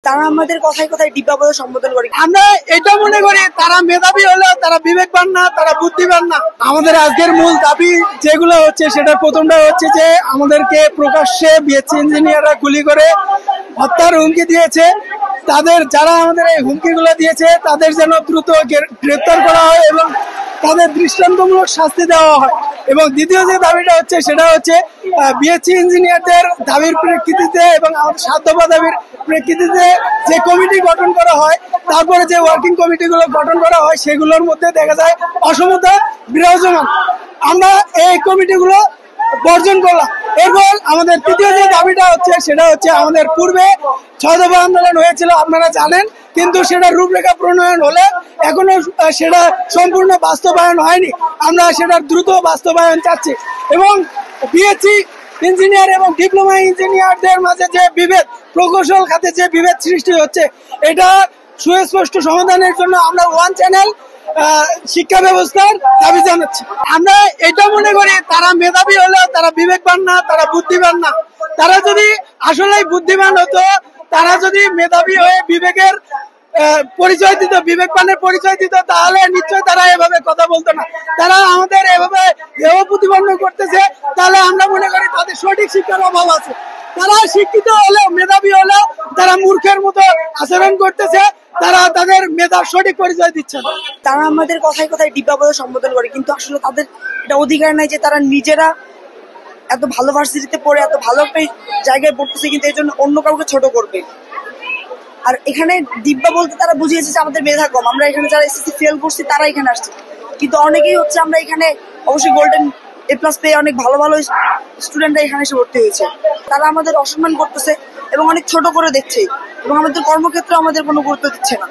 তারা আমাদের কথায় কথায় ডিব্বা বলে সম্বোধন করে। আমরা এটা মনে করি তারা মেধাবী হলেও তারা বিবেকবান না, তারা বুদ্ধিমান না। আমাদের আজকের মূল দাবি যেগুলো হচ্ছে, সেটা প্রথমটা হচ্ছে যে আমাদেরকে প্রকাশ্যে বিএসসি ইঞ্জিনিয়াররা গুলি করে হত্যার হুমকি দিয়েছে, তাদের যারা আমাদের এই হুমকিগুলো দিয়েছে তাদের যেন দ্রুত গ্রেপ্তার করা হয় এবং তাদের দৃষ্টান্তমূলক শাস্তি দেওয়া হয়। এবং দ্বিতীয় যে দাবিটা হচ্ছে, সেটা হচ্ছে বিএসসি ইঞ্জিনিয়ারদের দাবির প্রেক্ষিতে এবং আমাদের 7 দফা দাবির প্রেক্ষিতে যে কমিটি গঠন করা হয়, তারপরে যে ওয়ার্কিং কমিটিগুলো গঠন করা হয়, সেগুলোর মধ্যে দেখা যায় অসমতা বিরাজমান। আমরা এই কমিটিগুলো বর্জন করলাম। এরপর আমাদের তৃতীয় যে দাবিটা হচ্ছে, সেটা হচ্ছে আমাদের পূর্বে 6 দফা আন্দোলন হয়েছিল, আপনারা জানেন, কিন্তু সেটা রূপরেখা প্রণয়ন হলে এখনো সেটা সম্পূর্ণ বাস্তবায়ন হয়নি। আমরা সেটার দ্রুত বাস্তবায়ন চাচ্ছি এবং বিএসসি ইঞ্জিনিয়ার এবং ডিপ্লোমা ইঞ্জিনিয়ারদের মাঝে যে বিভেদ, প্রকৌশল খাতে যে বিভেদ সৃষ্টি হচ্ছে, এটা সুস্পষ্ট সমাধানের জন্য আমরা ওয়ান চ্যানেল শিক্ষা ব্যবস্থার দাবি জানাচ্ছি। আমরা এটা মনে করি তারা মেধাবী হলেও তারা বিবেকবান না, তারা বুদ্ধিমান না। তারা যদি আসলেই বুদ্ধিমান হতো, তারা যদি মেধাবী হয়ে বিবেকের পরিচয় দিত, বিবেকবানের পরিচয় দিত, তাহলে নিশ্চয় তারা এভাবে কথা বলতো না। তারা আমাদের এভাবে প্রতিপন্ন করতেছে, তাহলে আমরা মনে করি তাদের সঠিক শিক্ষার অভাব আছে। তারা শিক্ষিত হলেও, মেধাবী হলেও তারা মূর্খের মতো আচরণ করতেছে, তারা তাদের মেধার সঠিক পরিচয় দিচ্ছে না। তারা আমাদের কথায় কথায় ডিব্বা বলে সম্বোধন করে, কিন্তু আসলে তাদের এটা অধিকার নাই যে তারা নিজেরা এত ভালো ভার্সিটিতে পড়ে এত ভালো একটা জায়গায় পড়তেছে, কিন্তু এই জন্য অন্য কাউকে ছোট করবে। আর এখানে ডিব্বা বলতে তারা বুঝিয়েছে যে আমাদের মেধা কম, আমরা এখানে যারা এসএসসি ফেল করছি তারা এখানে আসছে, কিন্তু অনেকেই হচ্ছে আমরা এখানে অবশ্যই গোল্ডেন A+ পেয়ে অনেক ভালো ভালো স্টুডেন্টরা এখানে এসে ভর্তি হয়েছে। তারা আমাদের অসম্মান করতেছে এবং অনেক ছোট করে দেখছে এবং আমাদের কর্মক্ষেত্রে আমাদের কোনো গুরুত্ব দিচ্ছে না।